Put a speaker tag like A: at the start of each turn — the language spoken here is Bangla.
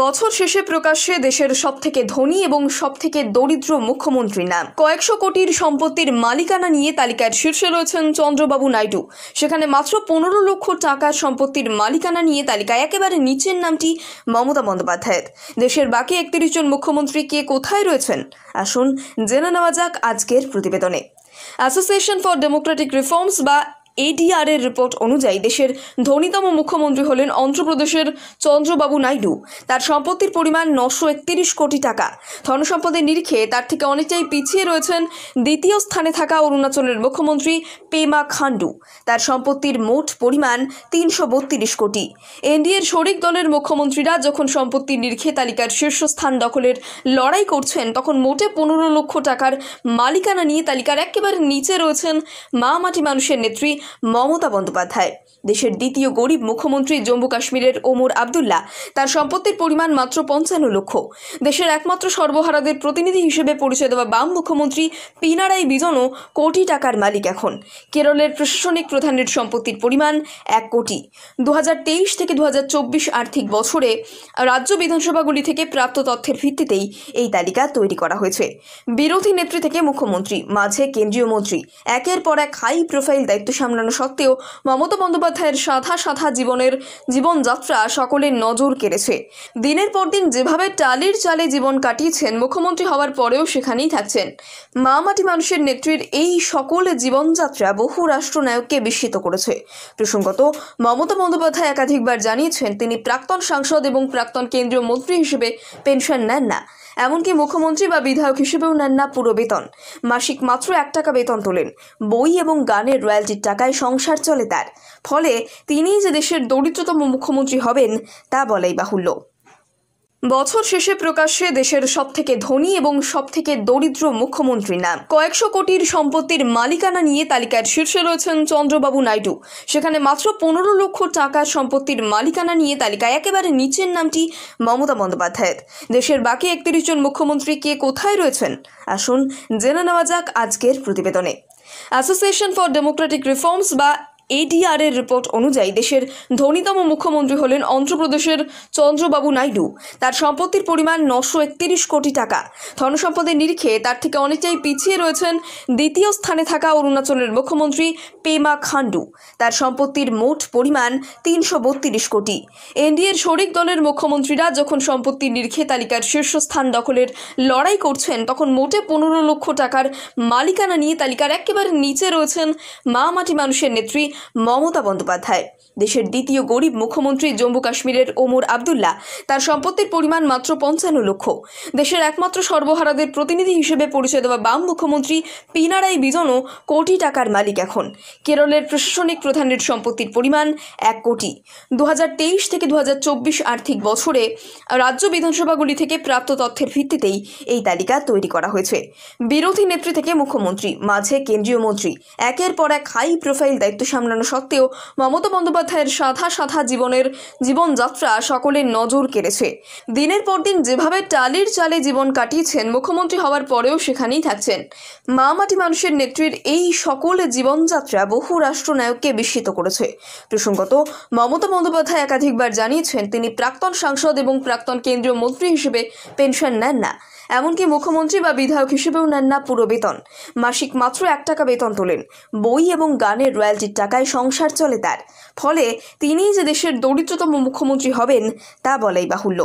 A: বছর শেষে প্রকাশ্যে দেশের সবথেকে ধনী এবং সবথেকে দরিদ্র মুখ্যমন্ত্রীর নাম। কয়েকশো কোটির সম্পত্তির মালিকানা নিয়ে তালিকার শীর্ষে রয়েছেন চন্দ্রবাবু নাইডু। সেখানে মাত্র 15 লক্ষ টাকার সম্পত্তির মালিকানা নিয়ে তালিকায় একেবারে নিচের নামটি মমতা বন্দ্যোপাধ্যায়ের। দেশের বাকি 31 জন মুখ্যমন্ত্রী কে কোথায় রয়েছেন আসুন জেনে নেওয়া যাক আজকের প্রতিবেদনে। অ্যাসোসিয়েশন ফর ডেমোক্রেটিক রিফর্মস বা ADR এর রিপোর্ট অনুযায়ী দেশের ধনীতম মুখ্যমন্ত্রী হলেন অন্ধ্রপ্রদেশের চন্দ্রবাবু নাইডু। তার সম্পত্তির পরিমাণ 931 কোটি টাকা। ধনসম্পদের নিরিখে তার থেকে অনেকটাই পিছিয়ে রয়েছেন দ্বিতীয় স্থানে থাকা অরুণাচলের মুখ্যমন্ত্রী পেমা খান্ডু। তার সম্পত্তির মোট পরিমাণ 332 কোটি। এনডিএর শরিক দলের মুখ্যমন্ত্রীরা যখন সম্পত্তির নিরিখে তালিকার শীর্ষস্থান দখলের লড়াই করছেন, তখন মোটে 15 লক্ষ টাকার মালিকানা নিয়ে তালিকার একেবারে নিচে রয়েছেন মা মাটি মানুষের নেত্রী মমতা বন্দ্যোপাধ্যায়। দেশের দ্বিতীয় গরিব মুখ্যমন্ত্রী জম্মু কাশ্মীরের ওমর আবদুল্লাহ, তার সম্পত্তির পরিমাণ মাত্র 55 লক্ষ। দেশের একমাত্র সর্বহারাদের প্রতিনিধি হিসেবে পরিচয় দেওয়া বাম মুখ্যমন্ত্রী পিনারাই বিজনও কোটি টাকার মালিক এখন। কেরলের প্রশাসনিক প্রধানের সম্পত্তির পরিমাণ 1 কোটি। 2023 থেকে 2024 আর্থিক বছরে রাজ্য বিধানসভাগুলি থেকে প্রাপ্ত তথ্যের ভিত্তিতেই এই তালিকা তৈরি করা হয়েছে। বিরোধী নেত্রী থেকে মুখ্যমন্ত্রী, মাঝে কেন্দ্রীয় মন্ত্রী, একের পর এক হাই প্রোফাইল দায়িত্ব সামলানো সত্ত্বেও মমতা বন্দ্যোপাধ্যায়ের সাদা জীবনযাত্রা সকলের নজর কেড়েছে। দিনের পর দিন যেভাবে টালির চালে জীবন কাটিয়েছেন, মুখ্যমন্ত্রী হওয়ার পরেও সেখানেই থাকছেন। মা মাটি মানুষের নেত্রীর এই সকল জীবনযাত্রা বহু রাষ্ট্রনায়ককে বিস্মিত করেছে। প্রসঙ্গত, মমতা বন্দ্যোপাধ্যায় একাধিকবার জানিয়েছেন তিনি প্রাক্তন সাংসদ এবং প্রাক্তন কেন্দ্রীয় মন্ত্রী হিসেবে পেনশন নেন না, এমনকি মুখ্যমন্ত্রী বা বিধায়ক হিসেবেও নেন না পুরো বেতন। মাসিক মাত্র 1 টাকা বেতন তোলেন। বই এবং গানের রয়্যালটির টাকায় সংসার চলে তার। ফলে তিনিই যে দেশের দরিদ্রতম মুখ্যমন্ত্রী হবেন তা বলাই বাহুল্য। বছর শেষে প্রকাশ্যে দেশের সবথেকে ধনী এবং সবথেকে দরিদ্র মুখ্যমন্ত্রীর নাম। কয়েকশো কোটির সম্পত্তির মালিকানা নিয়ে তালিকার শীর্ষে রয়েছেন চন্দ্রবাবু নাইডু। সেখানে মাত্র 15 লক্ষ টাকার সম্পত্তির মালিকানা নিয়ে তালিকায় একেবারে নিচের নামটি মমতা বন্দ্যোপাধ্যায়ের। দেশের বাকি 31 জন মুখ্যমন্ত্রী কে কোথায় রয়েছেন আসুন জেনে নেওয়া যাক আজকের প্রতিবেদনে। অ্যাসোসিয়েশন ফর ডেমোক্রেটিক রিফর্মস বা ADR এর রিপোর্ট অনুযায়ী দেশের ধনীতম মুখ্যমন্ত্রী হলেন অন্ধ্রপ্রদেশের চন্দ্রবাবু নাইডু। তার সম্পত্তির পরিমাণ 931 কোটি টাকা। ধনসম্পদের নিরিখে তার থেকে অনেকটাই পিছিয়ে রয়েছেন দ্বিতীয় স্থানে থাকা অরুণাচলের মুখ্যমন্ত্রী পেমা খান্ডু। তার সম্পত্তির মোট পরিমাণ 332 কোটি। এনডিএর শরিক দলের মুখ্যমন্ত্রীরা যখন সম্পত্তির নিরিখে তালিকার শীর্ষস্থান দখলের লড়াই করছেন, তখন মোটে 15 লক্ষ টাকার মালিকানা নিয়ে তালিকার একেবারে নিচে রয়েছেন মা মাটি মানুষের নেত্রী মমতা বন্দ্যোপাধ্যায়। দেশের দ্বিতীয় গরিব মুখ্যমন্ত্রী জম্মু কাশ্মীরের ওমর আবদুল্লাহ, তার সম্পত্তির পরিমাণ মাত্র 55 লক্ষ। দেশের একমাত্র সর্বহারাদের প্রতিনিধি হিসেবে পরিচয় দেওয়া বাম মুখ্যমন্ত্রী পিনারাই বিজনও কোটি টাকার মালিক এখন। কেরলের প্রশাসনিক প্রধানের সম্পত্তির পরিমাণ 1 কোটি। 2023 থেকে 2024 আর্থিক বছরে রাজ্য বিধানসভাগুলি থেকে প্রাপ্ত তথ্যের ভিত্তিতেই এই তালিকা তৈরি করা হয়েছে। বিরোধী নেত্রী থেকে মুখ্যমন্ত্রী, মাঝে কেন্দ্রীয় মন্ত্রী, একের পর এক হাই প্রোফাইল দায়িত্ব সামলানো সত্ত্বেও মমতা বন্দ্যোপাধ্যায়ের সাদা জীবনযাত্রা সকলের নজর কেড়েছে। দিনের পর দিন যেভাবে টালির চালে জীবন কাটিয়েছেন, মুখ্যমন্ত্রী হওয়ার পরেও সেখানেই থাকছেন। মা মাটি মানুষের নেত্রীর এই সকল জীবনযাত্রা বহু রাষ্ট্রনায়ককে বিস্মিত করেছে। প্রসঙ্গত, মমতা বন্দ্যোপাধ্যায় একাধিকবার জানিয়েছেন তিনি প্রাক্তন সাংসদ এবং প্রাক্তন কেন্দ্রীয় মন্ত্রী হিসেবে পেনশন নেন না, এমনকি মুখ্যমন্ত্রী বা বিধায়ক হিসেবেও নেন না পুরো বেতন। মাসিক মাত্র 1 টাকা বেতন তোলেন। বই এবং গানের রয়্যালটির টাকায় সংসার চলে তার। ফলে তিনিই যে দেশের দরিদ্রতম মুখ্যমন্ত্রী হবেন তা বলাই বাহুল্য।